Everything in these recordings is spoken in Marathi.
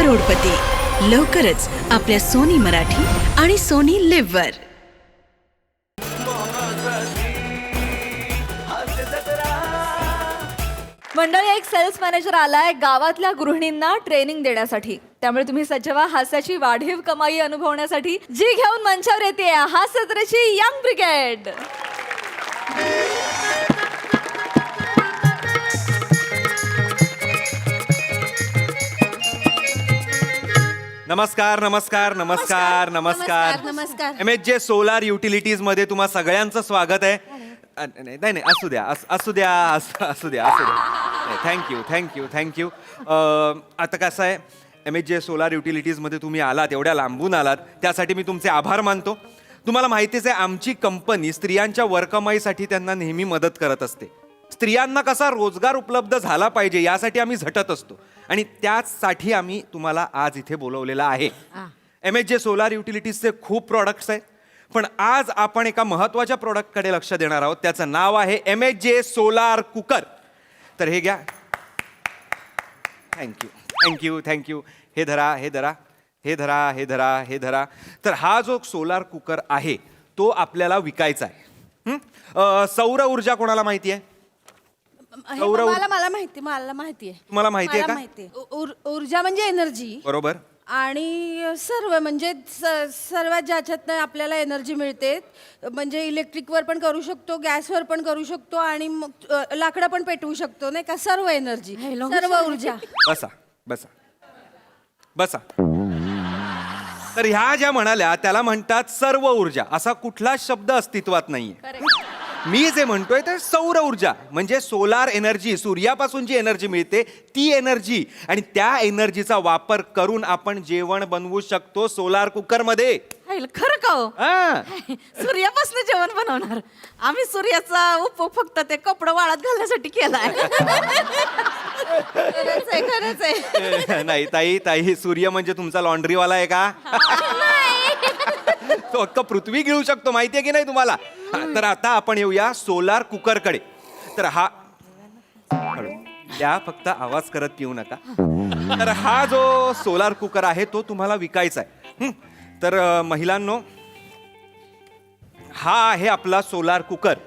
करोडपती लवकरच आपल्या सोनी मराठी आणि सोनी लिव्ह वर. मंडळी, एक सेल्स मॅनेजर आलाय गावातल्या गृहिणींना ट्रेनिंग देण्यासाठी. त्यामुळे तुम्ही सज्ज व्हा हास्याची वाढीव कमाई अनुभवण्यासाठी. जी घेऊन मंचावर येते हास्यजत्रेची यंग ब्रिगेड. नमस्कार नमस्कार नमस्कार नमस्कार नमस्कार. MHJ सोलार युटिलिटीज मध्ये तुम्हा सगळ्यांचं स्वागत आहे. नाही नाही असू द्या असू द्या असू द्या थँक्यू. आता कसं आहे, MHJ सोलार युटिलिटीज मध्ये तुम्ही आलात, एवढ्या लांबून आलात, त्यासाठी मी तुमचे आभार मानतो. तुम्हाला माहितीच आहे, आमची कंपनी स्त्रियांच्या वरकमाईसाठी त्यांना नेहमी मदत करत असते. स्त्रियांना कसा रोजगार उपलब्ध झाला पाहिजे यासाठी आम्ही झटत असतो आणि त्याचसाठी आम्ही तुम्हाला आज इथे बोलवलेलं आहे. MHJ सोलार युटिलिटीजचे खूप प्रॉडक्ट्स आहेत, पण आज आपण एका महत्त्वाच्या प्रॉडक्टकडे लक्ष देणार आहोत. त्याचं नाव आहे MHJ सोलार कुकर. तर हे घ्या. थँक्यू. हे धरा. तर हा जो सोलार कुकर आहे तो आपल्याला विकायचा आहे. सौर ऊर्जा कोणाला माहिती आहे? मला माहिती आहे. तुम्हाला माहिती आहे का? ऊर्जा म्हणजे एनर्जी, बरोबर. आणि सर्व म्हणजे सर्वात ज्याच्यात आपल्याला एनर्जी मिळते, म्हणजे इलेक्ट्रिकवर पण करू शकतो, गॅसवर पण करू शकतो, आणि मग लाकडं पण पेटवू शकतो, नाही का? सर्व एनर्जी, सर्व ऊर्जा. बसा. तर ह्या ज्या म्हणाल्या त्याला म्हणतात सर्व ऊर्जा. असा कुठलाच शब्द अस्तित्वात नाहीये. मी जे म्हणतोय ते सौर ऊर्जा, म्हणजे सोलार एनर्जी, सूर्यापासून जी एनर्जी मिळते ती एनर्जी, आणि त्या एनर्जीचा वापर करून आपण जेवण बनवू शकतो सोलार कुकर मध्ये. खरं का हो? सूर्यापासून जेवण बनवणार? आम्ही सूर्याचा उपयोग फक्त ते कपडे वाळत घालण्यासाठी केलाय. खरंच आहे. नाही ताई, सूर्य म्हणजे तुमचा लॉन्ड्रीवाला आहे का? तो अख्खा पृथ्वी गिळू शकतो, माहितीये की नाही तुम्हाला? तर आता आपण येऊया सोलार कुकर कडे. तर हा त्या फक्त आवाज करत पिऊ नका. तर हा जो सोलार कुकर आहे तो तुम्हाला विकायचा आहे. तर महिलांनो, हा आहे आपला सोलार कुकर.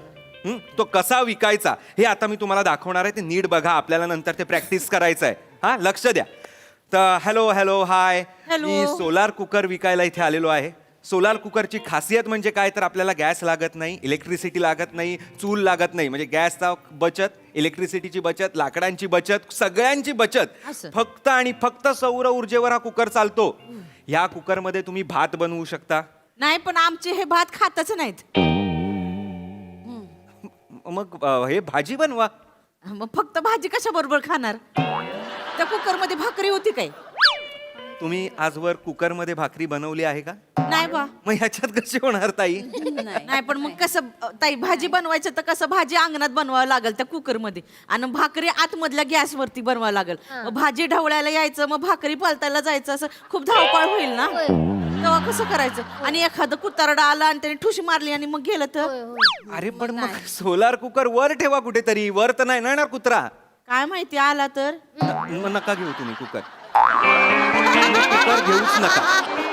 तो कसा विकायचा हे आता मी तुम्हाला दाखवणार आहे. ते नीट बघा, आपल्याला नंतर ते प्रॅक्टिस करायचं आहे. हा, लक्ष द्या. तर हॅलो हाय. मी सोलार कुकर विकायला इथे आलेलो आहे. सोलार कुकरची खासियत म्हणजे काय, तर आपल्याला गॅस लागत नाही, इलेक्ट्रिसिटी लागत नाही, चूल लागत नाही. म्हणजे गॅसचा बचत, इलेक्ट्रिसिटीची बचत, लाकडांची बचत, सगळ्यांची बचत. फक्त आणि फक्त सौर ऊर्जेवर हा कुकर चालतो. ह्या कुकरमध्ये तुम्ही भात बनवू शकता. नाही, पण आमचे हे भात खातच नाहीत. मग हे भाजी बनवा. मग फक्त भाजी कशा बरोबर खाणार? त्या कुकर मध्ये भाकरी होती काय? तुम्ही आजवर कुकरमध्ये भाकरी बनवली आहे का? नाही बा. मग ह्याच्यात कशी होणार ताई? नाही, पण मग कसं ताई, भाजी बनवायचं तर कसं भाजी अंगणात बनवावं लागेल त्या कुकर मध्ये, आणि भाकरी आतमधल्या गॅसवरती बनवावं लागेल. मग भाजी ढवळायला यायचं, मग भाकरी पालतायला जायचं, असं खूप धावपळ होईल ना. तेव्हा कसं करायचं? आणि एखादं कुतारडा आला आणि त्याने ठुशी मारली आणि मग गेलं तर? अरे पण मग सोलार कुकर वर ठेवा कुठेतरी. वर तर नाही ना कुत्रा. काय माहिती आला तर? नका घेऊ तुम्ही कुकर. कुकर घेऊच नका.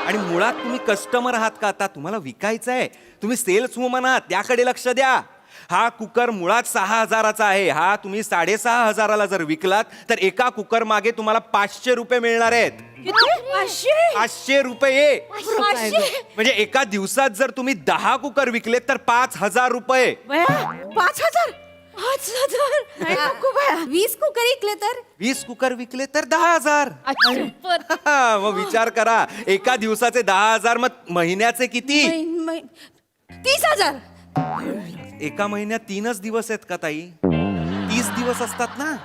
आणि मुळात तुम्ही कस्टमर आहात का? आता तुम्हाला विकायचं आहे, तुम्ही सेल्स वुमन आहात, त्याकडे लक्ष द्या. हा कुकर मुळात 6,000चा आहे. हा तुम्ही 6,500ला जर विकलात तर एका कुकर मागे तुम्हाला 500 रुपये मिळणार आहेत. 500 रुपये. म्हणजे एका दिवसात जर तुम्ही 10 कुकर विकले तर 5,000 रुपये. 5,000? 20 कुकर विकले तर 20 कुकर विकले तर 10,000. मग विचार करा, एका दिवसाचे 10,000, मग महिन्याचे किती? 30,000. एका महिन्यात 3च दिवस आहेत का ताई? 30 दिवस असतात ना.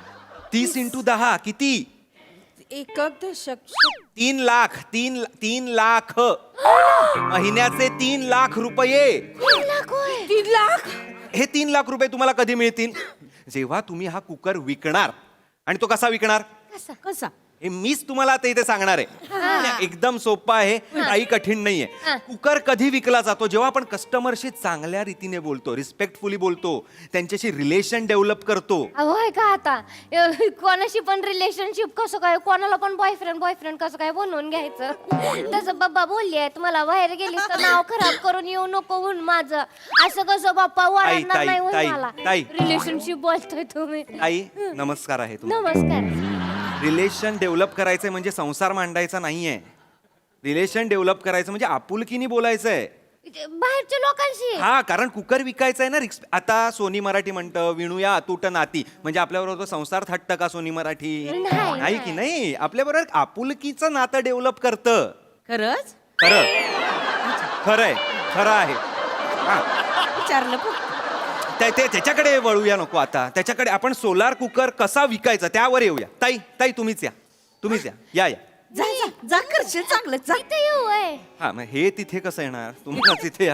30 × 10 किती? 3 लाख. 3 लाख महिन्याचे 3 लाख रुपये. 3 लाख. हे 3 लाख रुपये तुम्हाला कधी मिळतील? जेव्हा तुम्ही हा कुकर विकणार. आणि तो कसा विकणार? कसा? हे मीच तुम्हाला आता इथे सांगणार आहे. एकदम सोपं आहे, काही कठीण नाहीये. कुकर कधी विकला जातो? जेव्हा आपण कस्टमरशी चांगल्या रीतीने बोलतो, रिस्पेक्टफुली बोलतो, त्यांच्याशी रिलेशन डेव्हलप करतो. होय का आता कोणाशी पण रिलेशनशिप कसं काय, कोणाला पण बॉयफ्रेंड कसं काय बनवून घ्यायचं. तसं बाप्पा बोलले तुम्हाला बाहेर गेलीस तर नाव खराब करून येऊ नको म्हणून माझं. असं कसं बाप्पा वाढणार ताई, नाही होय ताई, मला. ताई. रिलेशनशिप बोलतोय तुम्ही. आई नमस्कार आहे तुम्हाला. नमस्कार. रिलेशन डेव्हलप करायचंय म्हणजे संसार मांडायचा नाहीये. रिलेशन डेव्हलप करायचं म्हणजे आपुलकीनी बोलायचंय. बाहेरच्या लोकांशी हा, कारण कुकर विकायचा आहे ना. आता सोनी मराठी म्हणतं विणूया अतूट नाती, म्हणजे आपल्याबरोबर तो संसार थाटतं का सोनी मराठी? नाही, नाही की नाही. आपल्याबरोबर आपुलकीचं नातं डेव्हलप करतं. खरंच खरं खरंय, खरं आहे. हा, विचारलं पण. त्याच्याकडे वळूया नको आता. त्याच्याकडे आपण सोलार कुकर कसा विकायचा त्यावर येऊया. ताई तुम्हीच या. या जा जा जा करशील चांगलं जा. इथे येऊ होय. हा, मग हे तिथे कसं येणार? तुम्हाला तिथे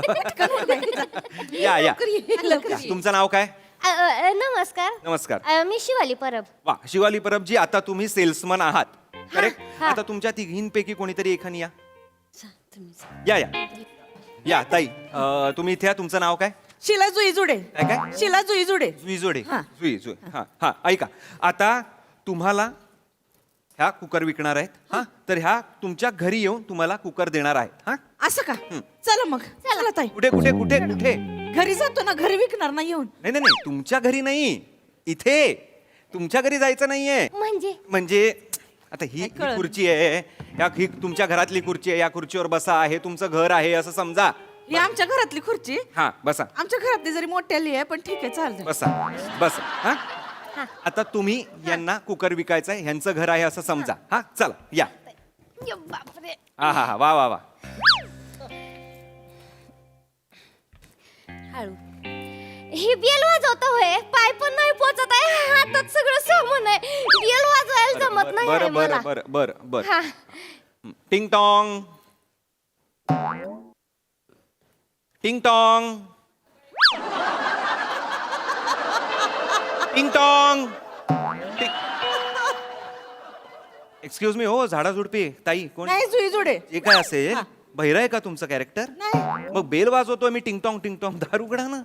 या. या. तुमचं नाव काय? नमस्कार. नमस्कार. मी शिवाली परब. वा, शिवाली परबजी, आता तुम्ही सेल्समन आहात, करेक्ट? आता तुमच्या तिघींपैकी कोणीतरी एखादी या. या ताई, तुम्ही इथे या. तुमचं नाव काय? शिला जुई जुडे. काय? शिला जुई जुडे. जुईजोडे. हा. जुई. हा, ऐका. आता तुम्हाला ह्या कुकर विकणार आहेत. हा, तर ह्या तुमच्या घरी येऊन तुम्हाला कुकर देणार आहेत. हा, असं का? चला मग चला ताई. कुठे? घरी जातो ना, घरी विकणार ना येऊन. नाही, तुमच्या घरी नाही, इथे. तुमच्या घरी जायचं नाहीये. म्हणजे आता ही कळलं. खुर्ची आहे, ही तुमच्या घरातली खुर्ची आहे. या खुर्चीवर बसा, हे तुमचं घर आहे असं समजा. ही आमच्या घरातली खुर्ची. हा, बसा. आमच्या घरातली जरी मोठ्याली आहे पण ठीक आहे चालतं. बसा. हा, आता तुम्ही यांना कुकर विकायचा आहे, ह्यांचं घर आहे असं समजा. हा, चला या. बापरे. हा, वा. हळू. ही बेल वाजवत होय, पाय पण नाही पोचत आहे, हातात सगळं सामान आहे. बेल वाजवायला जमत नाही आहे मला. बर. हा. टिंग टॉंग. टिंग टॉंग. टिंग टॉंग. एक्सक्यूज मी, हो झाडाझुडपी ताई कोण? नाही जुई जुडे. हे काय असेल? बहिरा आहे का तुमचं कॅरेक्टर? नाही मग बेल वाजवतोय मी, टिंग टॉंग दार उघडा ना.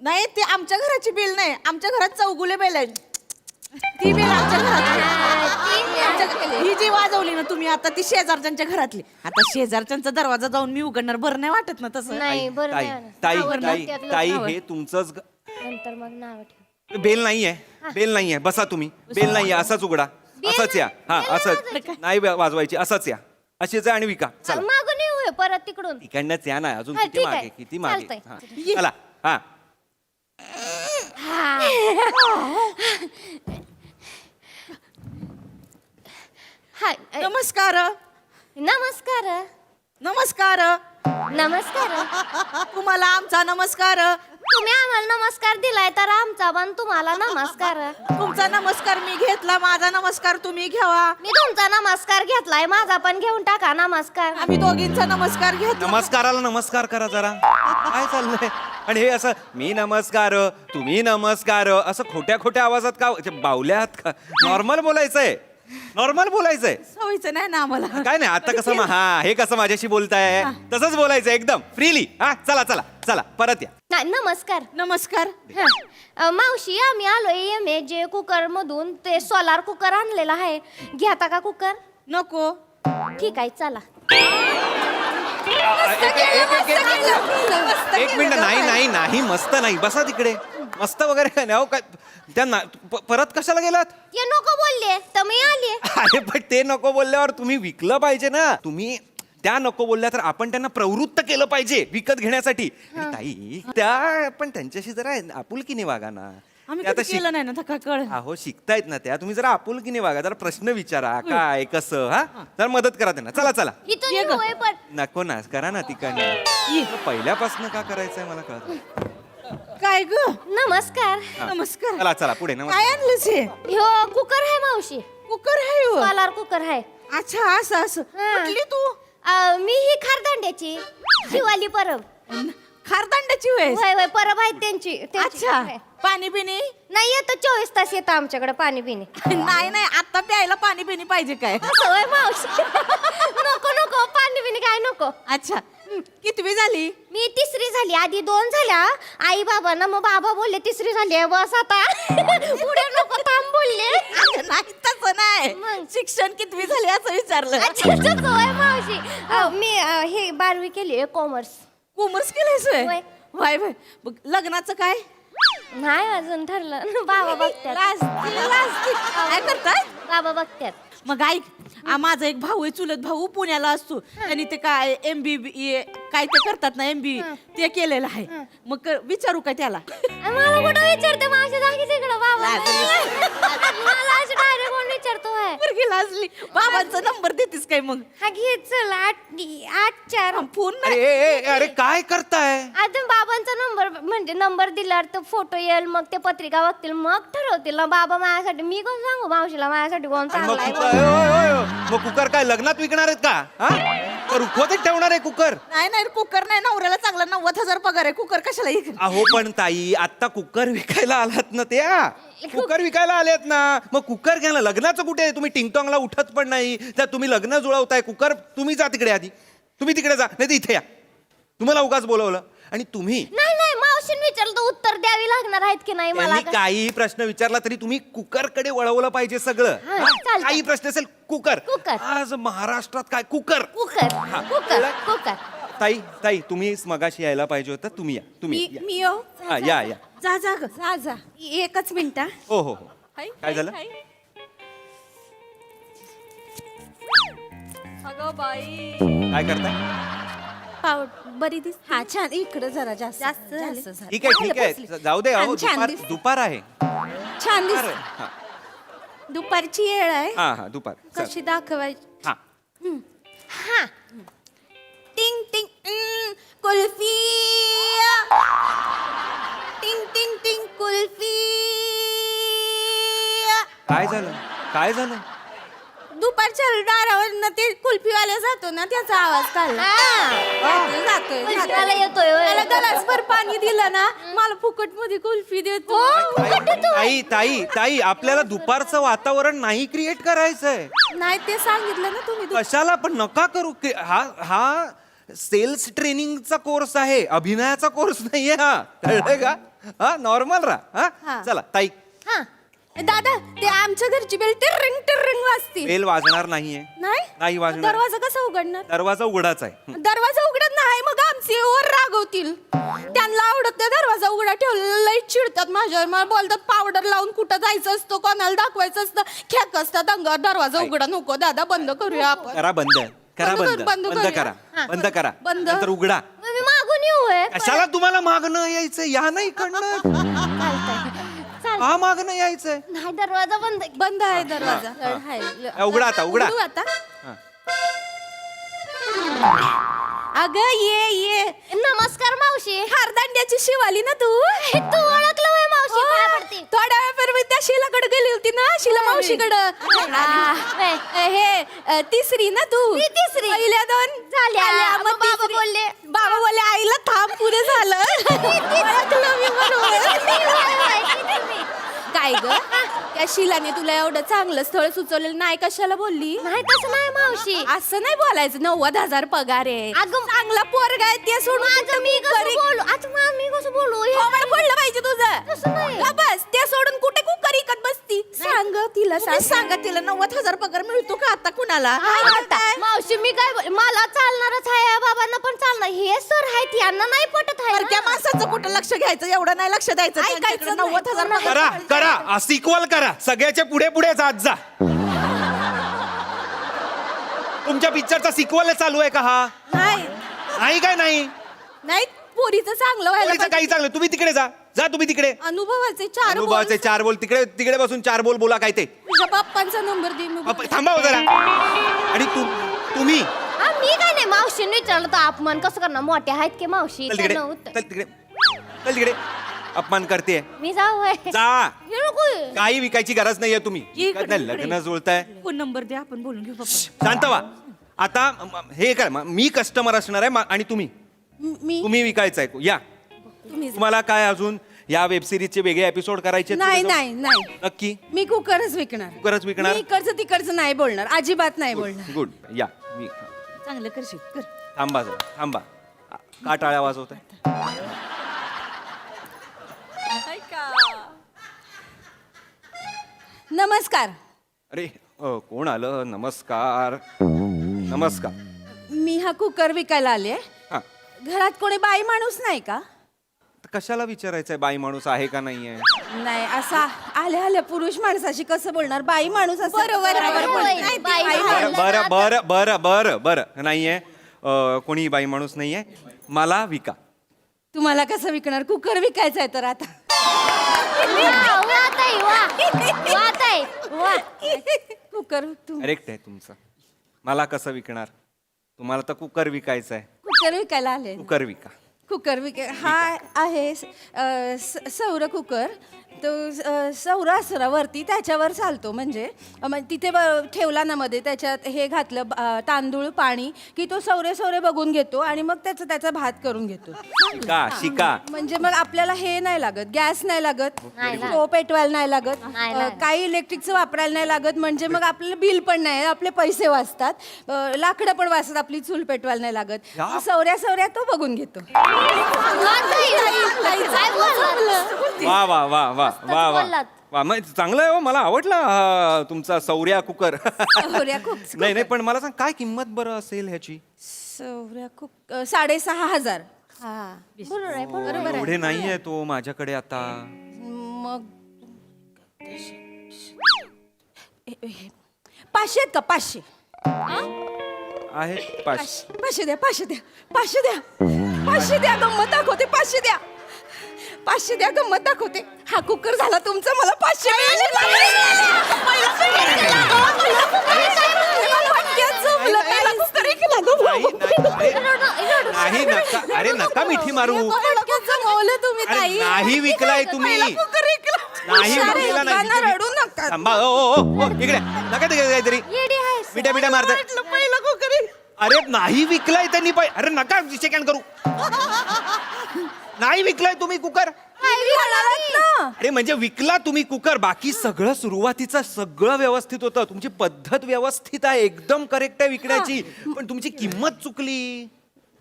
नाही, ते आमच्या घराची बेल नाही, आमच्या घरात चौगुले बेल आहे. ती बेल आमच्या घरात. ही जी वाजवली ना तुम्ही आता, ती शेजारच्यांच्या घरातली. आता शेजारच्यांचा दरवाजा जाऊन मी उघडणार, बरं नाही वाटत ना तसं. नाही बरं ताई नाही. ताई नावं ताई त्यातलं ताई नावं. हे तुमचंच नंतर मग नाव ठेव. बेल नाहीये. बसा तुम्ही. बेल नाहीये, असाच उघडा. असंच या. हा, असंच नाही वाजवायची, असंच या. अशीच जा आणि विका. चला मागून येऊ होय परत तिकडून. इकडनंच या ना. अजून हा, किती ठीक मागे, आहे. किती मागे. चालतंय. हा. चला. हा, हाय. नमस्कार नमस्कार. नमस्कार. तुम्हाला आमचा नमस्कार. तुम्ही आम्हाला नमस्कार दिलाय तर आमचा पण तुम्हाला नमस्कार. तुमचा नमस्कार मी घेतला, माझा नमस्कार तुम्ही घ्यावा. मी तुमचा नमस्कार घेतलाय, माझा पण घेऊन टाका नमस्कार. आम्ही दोघींचा नमस्कार घेतला. नमस्काराला नमस्कार करा जरा. काय चाललंय? आणि हे असं मी नमस्कार तुम्ही नमस्कार असं खोट्या आवाजात का? बावल्यात का? नॉर्मल बोलायचंय. सवयचं नाही ना आम्हाला. काय नाही, आता कसं हे कसं माझ्याशी बोलताय तसंच बोलायचं एकदम फ्रीली. हा, चला परत या. नाही, नमस्कार. नमस्कार. मावशी, आम्ही आलोय MJ कुकर मधून. ते सोलार कुकर आणलेला आहे, घेता का कुकर? नको. ठीक आहे, चला. एक मिनिट. नाही मस्त नाही. बसा तिकडे. मस्त वगैरे काय नाही. काय त्यांना परत कशाला गेलात? ते नको बोलले तर मी आले. अरे पण ते नको बोलल्यावर तुम्ही विकलं पाहिजे ना. तुम्ही त्या नको बोलल्या तर आपण त्यांना प्रवृत्त केलं पाहिजे विकत घेण्यासाठी. आणि ताई त्या पण त्यांच्याशी जरा आपुलकीने वागा ना. आम्ही ते आता कधी केलं नाही ना, का कळ. अहो शिकतायत ना त्या. तुम्ही जरा आपुलकीने वागा, जरा प्रश्न विचारा काय कसं. हा, जरा मदत करा त्यांना. चला. इथून येऊ होय पण. नको ना, करा ना तिकडनं. पहिल्यापासून का करायचंय मला कळत. काय ग? नमस्कार. नमस्कार. चला पुढे. काय नमस्कार. आणलंस हे? ह्यो कुकर आहे मावशी, कुकर आहे हो? सोलार कुकर आहे. अच्छा, असं हा. कुठली तू? मी ही खारदांड्याची शिवाली परब. खारदांड्याची वेळ. होय परब आहेत त्यांची. अच्छा. आहे. पाणी पिणी नाही येतं 24 तास येतं आमच्याकडे पाणी पिणे नाही नाही आता प्यायला पाणी पिणी पाहिजे काय सवय मावशी नको नको पाणी पिणे काय नको अच्छा कितवी झाली मी तिसरी झाली आधी 2 झाल्या आई बाबांना मग बाबा बोलले तिसरी झाली बस आता पुढे नको थांब बोलले अगं, नाही तसं नाही मग? शिक्षण कितवी झाली असं विचारलं अच्छा सवय मावशी मी हे 12वी केली कॉमर्स कॉमर्स केलंय होय. वाय वाय मग लग्नाचं काय नाही अजून ठरलं बाबा बघतात काय करताय बाबा बघतात मग ऐक माझा एक भाऊ आहे चुलत भाऊ पुण्याला असतो त्यांनी ते काय MBA काय ते करतात ना MBA ते केलेलं आहे मग विचारू का त्याला मला कुठं विचारते माझ्या जागीच इकडं बाबा मला असं डायरेक्ट कोण विचारतो होय. पोरगी लाजली बाबांचा नंबर देतीस काय मग हा घे चल 8 फोन अरे ए, ए, अरे काय करताय आता बाबांचा नंबर म्हणजे नंबर दिल्यावर तो फोटो येईल मग ते पत्रिका बघतील मग ठरवतील ना बाबा माझ्यासाठी मी कोण सांगू मावशीला माझ्यासाठी कोण आणि मग चांगला आहे कुकर ओय, ओय, ओय, मग कुकर काय लग्नात विकणार आहेत का हा तर रुखवतच ठेवणार आहे कुकर नाही नाही कुकर नाही नवऱ्याला चांगला 90,000 पगार आहे कुकर कशाला इक अहो पण ताई आता कुकर विकायला आलात ना त्या कुकर विकायला आलेत ना मग कुकर घ्या ना लग्नाचं कुठे आहे तुम्ही टिंगटॉंगला उठत पण नाही तर तुम्ही लग्न जुळवताय कुकर तुम्ही जा तिकडे आधी तुम्ही तिकडे जा नाही तर इथे या तुम्हाला उगाच बोलवलं आणि तुम्ही नाही नाही मावशीने विचारलं तर उत्तर द्यावी लागणार आहेत की नाही मला त्यांनी काही प्रश्न विचारला तरी तुम्ही कुकरकडे वळवलं पाहिजे सगळं हा, हा? चालतंय. काही प्रश्न असेल कुकर कुकर. आज महाराष्ट्रात काय कुकर कुकर हा. कुकर कुकर ताई ताई तुम्ही मगाशी यायला पाहिजे होतं तुम्ही या तुम्ही या. मी येऊ हा, या या जा जा ग जा जा एकच मिनिट हो हो हो काय झालं अगं बाई काय करताय बरी दिस हा छान इकडे जरा जास्त जास्त झालं. ठीक आहे जाऊ दे अहो छान दुपार दिसते. दुपार आहे छान दुपार दिस आहे. हा दुपारची वेळ आहे हा हा दुपार चल. कशी दाखवायची हा हा टिंग टिंग कुल्फी टिंग टिंग टिंग कुल्फी काय झालं काय झालं दुपारच्या दारावर ते कुल्फीवाला जातो ना त्याचा आवाज काढला जातोय कुल्फीवाला येतोय होय. त्याला गलासभर पाणी दिलं ना मला फुकट मध्ये कुल्फी देतो ताई ताई ताई आपल्याला दुपारचं वातावरण नाही क्रिएट करायचंय नाही ते सांगितलं ना तुम्ही कशाला पण नका करू हा हा सेल्स ट्रेनिंगचा कोर्स आहे अभिनयाचा कोर्स नाहीये हा कळलंय का हा नॉर्मल राहा हा चला ताई हा दादा ते आमच्या घरची बेल टिरिंग वाजती बेल वाजणार नाहीये नाही नाही वाजणार दरवाजा कसा उघडणार दरवाजा उघडाच आहे दरवाजा उघडत नाही मग आमचे वर रागवतील त्यांना आवडत नाही दरवाजा उघडा ठेवलेला लई चिडतात माझ्यावर मला बोलतात पावडर लावून कुठं जायचं असतं कोणाला दाखवायचं असतं खेक असतात अंगावर दरवाजा उघडा नको दादा बंद करूया आपण करा बंद करा बंद बंद कर, बंद बंद करूया. करा बंद करा बंद. नंतर उघडा मग मी मागून येऊ होय. कशाला तुम्हाला मागणं यायचं या नाही इकडनं चालतंय हा मागणं यायचंय नाही दरवाजा बंद बंद आहे दरवाजा हाय. उघडा आता उघडा उघडू आता हा. अगं ये नमस्कार मावशी हारदांड्याची शिवाली ना तू तू ओळखलं होय मावशी हो. पाया पडते थोड्या वेळापूर्वी त्या शिलाकडे गेली होती ना शिला मावशीकडं हे तिसरी ना तू मी तिसरी. पहिल्या 2 झाल्या. मग मग बाबा तिसरी. बोलले. बाबा बोलले आईला थांब पुरे झालं ओळखलं मी बरोबर. काय ग त्या शिलाने तुला एवढं चांगलं स्थळ सुचवलेलं नाही कशाला बोलली नाही तसं नाही मावशी असं नाही बोलायचं 90,000 पगार आहे अगं, चांगला पोरगा आहे ते सोडून माझं कुठं मी कसं कुकर- बोलू आता मी कसं बोलू हे- थोबाड फोडलं पाहिजे तुझं तसं नाही. ग बस ते सोडून कुठे कुकर इकत बसती सांग तिला सांग सांगा तिला 90,000 पगार मिळतो का आता कुणाला आता मावशी मी काय मला चालणारच आहे बाबांना पण चालणार हे सर आहेत यांना नाही पटत आहे त्या ना. माणसाचं कुठं लक्ष घ्यायचं एवढं नाही लक्ष द्यायचं ऐकायचं त्यांच्याकडे नाही. 90,000 पगार करा करा सिक्वल करा सगळ्याच्या पुढे पुढे जात जा तुमच्या पिक्चरचा सिक्वल चालू आहे का हा नाही नाही काय नाही नाही पोरीचं चांगलं व्हायला पोरीचं काही पाहिजे. चांगलं तुम्ही तिकडे जा जा तुम्ही तिकडे अनुभवाचे 4 बोल अनुभवाचे 4 बोल तिकडे तिकडे बसून 4 बोल बोला काय ते तुझ्या पप्पांचा नंबर दे मी बोलते. थांबा हो जरा आणि तुम्ही हा, मी काय नाही मावशीने विचारलं तर अपमान कसं करणार मोठे आहेत की मावशी चल तिकडे त्यांना उत्तर- चल तिकडे चल तिकडे अपमान करते मी जाऊ होय. जा हे नको काही विकायची गरज नाहीये तुम्ही इकडे, विकत नाही, लग्न जुळताय फोन नंबर द्या आपण बोलून घेऊ पप्पा शांत व्हा आता हे काय मी कस्टमर असणार आहे आणि तुम्ही मी तुम्ही विकायचं आहे या तुम्ही तुम्हाला काय अजून या वेब सिरीजचे वेगळे एपिसोड करायचे नाही नाही नाही नक्की मी कुकरच विकणार. कुकरच विकणार? मी इकडचं तिकडचं नाही बोलणार, अजिबात नाही बोलणार. गुड या मी चांगलं करशील कर. थांबा जरा, थांबा का टाळ्या वाजवत आहे? नमस्कार, अरे कोण आलं? नमस्कार नमस्कार. मी हा कुकर विकायला आले. हा घरात कोणी बाई माणूस नाही का? तर कशाला विचारायचंय बाई माणूस आहे का नाहीये? नाही, असा आल्या आल्या पुरुष माणसाशी कसं बोलणार? बाई माणूस असं बरोबर, बाई बरं बरं बरं बरं बरं बरं नाहीये. कोणी बाई माणूस नाहीये. मला विका. तुम्हाला कसं विकणार? कुकर विकायचा आहे तर आता. कुकर करेक्ट आहे तुमचं. मला कसं विकणार? तुम्हाला तर कुकर विकायचं आहे. कुकर विकायला आले. कुकर विका. कुकर हा आहे सौर कुकर. तो सौर असरा वरती त्याच्यावर चालतो. म्हणजे तिथे ठेवला ना मध्ये, त्याच्यात हे घातलं तांदूळ पाणी की तो सौरे सौरे बघून घेतो आणि मग त्याचा भात करून घेतो. शिका. म्हणजे मग आपल्याला हे नाही लागत, गॅस नाही लागत, तो पेटवायला नाही लागत, काही इलेक्ट्रिकचं वापरायला नाही लागत. म्हणजे मग आपल्याला बिल पण नाही, आपले पैसे वाचतात, लाकडं पण वाचतात, आपली चूल पेटवायला नाही लागत. सौर्या सौर्या तो बघून घेतो. वा वा वा वा वा वा वा मग चांगलं आहे हो. मला आवडला हा तुमचा सौर्या कुकर. सौर्या कुकर. नाही नाही पण मला सांग काय किंमत बरं असेल ह्याची? सौर्या कुकर 6,500. एवढे नाहीये तो माझ्याकडे आता. मग 500 आहेत का? 500 आहे 500. 500 द्या, 500 द्या, 500 द्या, 500 द्या. गंमत दाखवते, 500 द्या, 500 द्या, गंमत दाखवते. हा कुकर झाला तुमचा, मला 500 नाही नका. अरे नका मिठी मारू. तुम्ही अरे ताई. नाही विकलाय तुम्ही. नाही विकलेला नाही. रडू नका. थांबा. ओ इकडे नका ते काहीतरी मिठ्या मिठ्या मारत. अरे नाही विकलाय त्यांनी. अरे नका सेकंड करू. नाही विकलाय तुम्ही कुकर. अरे म्हणजे विकला तुम्ही कुकर. बाकी सगळं सुरुवातीचं सगळं व्यवस्थित होतं. तुमची पद्धत व्यवस्थित आहे, एकदम करेक्ट आहे विकण्याची. पण तुमची किंमत चुकली.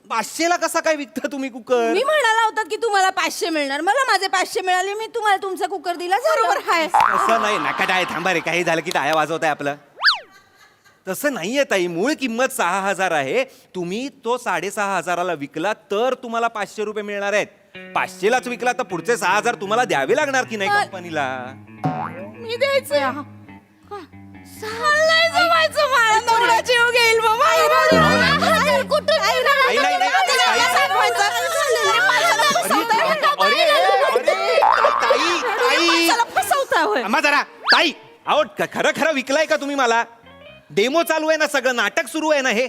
500ला कसा काय विकता तुम्ही कुकर? मी म्हणाला होता की तुम्हाला 500 मिळणार, मला माझे 500 मिळाले, मी तुम्हाला तुमचा कुकर दिला. बरोबर आहे. असं नाही. नका टाळे. थांबा रे. काही झालं की टाळ्या वाजवताय आपलं. तसं नाहीये ताई. मूळ किंमत 6,000 आहे. तुम्ही तो 6,500ला विकला तर तुम्हाला 500 रुपये मिळणार आहेत. 500लाच विकला तर पुढचे 6,000 तुम्हाला द्यावे लागणार की नाही कंपनीला? मी द्यायचं. मला नवरा जीव घेईल बाबा. नाही, नाही, नाही. फसवता होय. थांबा जरा. ताई अहो खरं खरं विकलाय का तुम्ही मला? डेमो चालू आहे ना, सगळं नाटक सुरू आहे ना, हे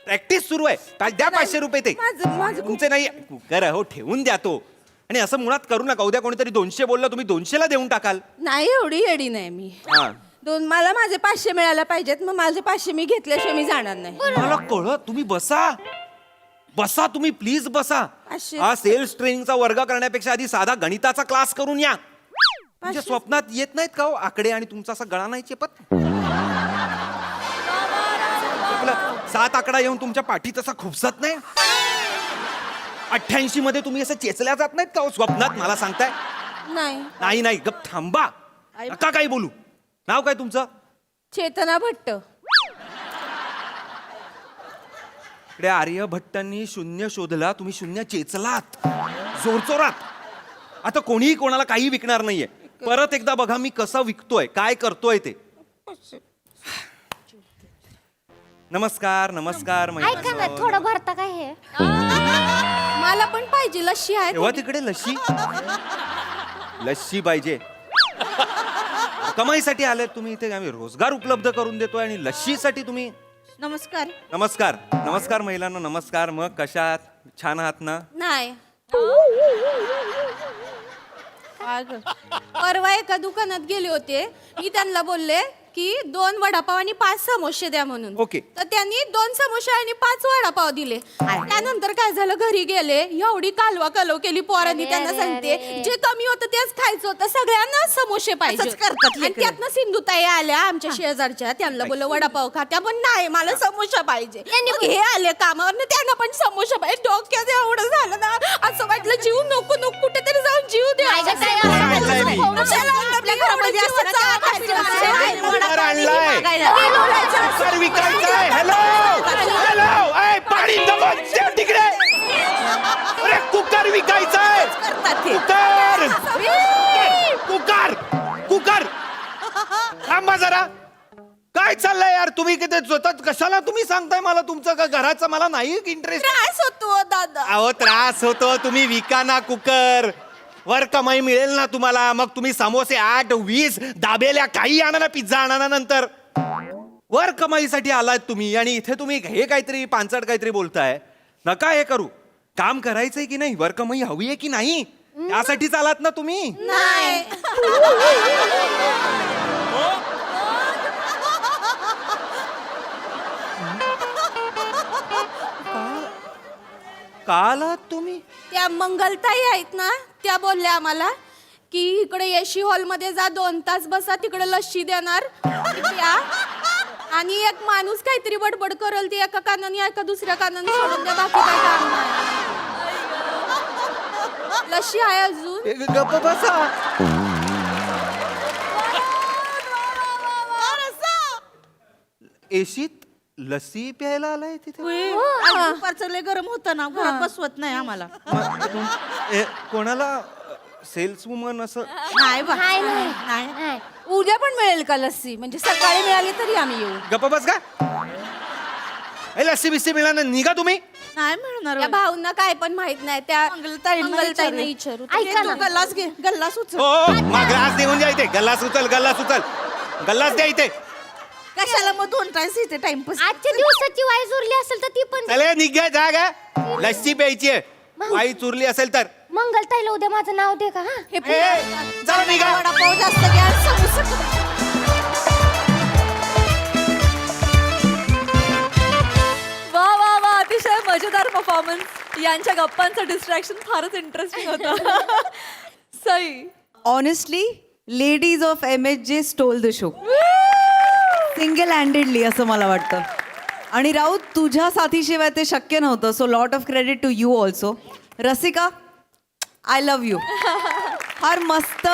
प्रॅक्टिस सुरू आहे. द्या 500 रुपये ते. माझं तुमचे नाही कुकर हो, ठेवून द्या तो. आणि असं मुळात करू नका. उद्या कोणीतरी 200 बोललं, तुम्ही 200ला देऊन टाकाल. नाही, एवढी येडी नाही मी. हा. मला माझे 500 मिळायला पाहिजेत. मग माझे 500 मी घेतल्याशिवाय मी जाणार नाही. मला कळत. तुम्ही बसा बसा, तुम्ही प्लीज बसा. 500. हा सेल्स ट्रेनिंगचा वर्ग करण्यापेक्षा आधी साधा गणिताचा क्लास करून या. तुमच्या स्वप्नात येत नाहीत का हो आकडे? आणि तुमचा असा गळा नाही चेपत? 7 आकडा येऊन तुमच्या पाठीत असा खुपसत नाही? 88 मध्ये तुम्ही असं चेचल्या जात नाहीत का हो स्वप्नात? मला सांगताय? नाही. नाही नाही गप थांबा. नका काही बोलू. नाव काय तुमचं? चेतना भट्ट. इकडे आर्यभट्टांनी 0 शोधला, तुम्ही 0 चेचलात जोरचोरात. आता कोणीही कोणाला काही विकणार नाहीये. परत एकदा बघा मी कसा विकतोय, काय करतोय ते. नमस्कार नमस्कार. ऐका ना, थोडं भरता काय हे? मला पण पाहिजे. लस्सी आहे? तेव्हा तिकडे लस्सी लस्सी पाहिजे. कमाईसाठी आले तुम्ही इथे. आम्ही रोजगार उपलब्ध करून देतोय आणि लस्सीसाठी तुम्ही. नमस्कार. नमस्कार नमस्कार महिलांना नमस्कार. मग कशा आहात? छान आहात ना? नाही. परवा एका दुकानात गेले होते. मी त्यांना बोलले की 2 वडापाव आणि 5 समोसे द्या म्हणून. ओके. तर त्यांनी 2 समोसे आणि 5 वडापाव दिले. त्यानंतर काय झालं, घरी गेले, एवढी कालवा कालव केली पोरांनी. त्यांना अरे, सांगते अरे. जे कमी होतं तेच खायचं होतं, सगळ्यांना समोसे पाहिजे. असंच करतात आणि लेकरं. त्यातनं सिंधुताई आल्या आमच्या शेजारच्या, त्यांना बोललं वडापाव खा. त्या पण नाही, मला समोसा पाहिजे. मग हे आले कामावर, त्यांना पण समोसा पाहिजे. डोक्यात एवढं झालं ना, असं वाटलं जीव नको नको कुठेतरी जाऊन जीव द्या. नाही गं, ताई, असं खायचंय मी. चला, आपल्या घरामध्ये असं कुकर आणलाय, कुकर विकायचाय. हॅलो हॅलो, ऐ, पाणी नको, दे तिकडे. अरे कुकर विकायचाय, कुकर कुकर कुकर. थांबा जरा, काय चाललंय यार? तुम्ही किती स्वतः कशाला तुम्ही सांगताय मला तुमचं का घराचं? मला नाही इंटरेस्ट. त्रास होतो दादा. अहो त्रास होतो, तुम्ही विका ना कुकर, वर कमाई मिळेल ना तुम्हाला. मग तुम्ही समोसे 8, 20 दाबेल्या काही आणा ना, पिझ्झा आणा ना नंतर. वर कमाईसाठी आलात तुम्ही आणि इथे तुम्ही हे काहीतरी पांचट काहीतरी बोलताय. नका हे करू. काम करायचंय की नाही, वर कमाई हवी आहे की नाही, यासाठीच आलात ना तुम्ही. नाही. का आलात तुम्ही? त्या मंगलताई आहेत ना, त्या बोलल्या आम्हाला की इकडे एसी हॉलमध्ये जा, 2 तास बसा, तिकडे लस्सी देणार प्या. आणि एक माणूस काहीतरी बडबड करल, ती एका कानाने एका दुसऱ्या कानाने सोडून द्या, बाकी काय काम नाही. लस्सी आहे अजून. गप्प बसा. एशीत लस्सी प्यायला आलाय तिथे? दुपारचं लय गरम होतं ना, घरात बसवत नाही आम्हाला. कोणाला सेल्स वुमन असं? नाही बा. नाही नाही नाही. नाही. उद्या पण मिळेल का लस्सी? म्हणजे सकाळी मिळाली तरी आम्ही येऊ. गप्प बस का? ए, लस्सी बिस्सी मिळणार नाही, निघा तुम्ही. नाही मिळणार. त्या भाऊंना काय पण माहित नाही, त्या मंगलताईंना विचारू. ऐका ना. गल्लास घे, गल्लास उचल. हो, मग ग्लास देऊन द्या इथे. गल्लास उचल, गल्लास उचल, गल्लास द्या इथे. कशाला मग 2 तास इथे टाइमपास? आजच्या दिवसाची वाईज उरली असेल तर ती पण चले निघा, जागा. लस्सी प्यायची आहे. वाई चुरली असेल तर. मंगलताईला उद्या माझं नाव दे का? हा ए, चला निघा. वडापाव जास्त घ्या, समोसा. वा वा वा, अतिशय मजेदार परफॉर्मन्स. यांच्या गप्पांचं डिस्ट्रॅक्शन फारच इंटरेस्टिंग होतं. Sai. Honestly ladies of MHJ stole the show single handedly असं मला वाटतं. आणि राऊत, तुझ्या साथीशिवाय ते शक्य नव्हतं. So lot of credit to you also. Rasika, I love you. फार मस्त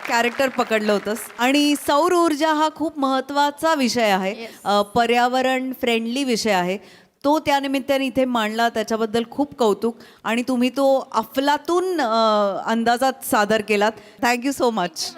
कॅरेक्टर पकडलं होतंस. आणि सौर ऊर्जा हा खूप महत्त्वाचा विषय आहे, पर्यावरण फ्रेंडली विषय आहे. तो त्यानिमित्ताने इथे मांडला, त्याच्याबद्दल खूप कौतुक. आणि तुम्ही तो अफलातून अंदाजात सादर केलात. Thank you so much.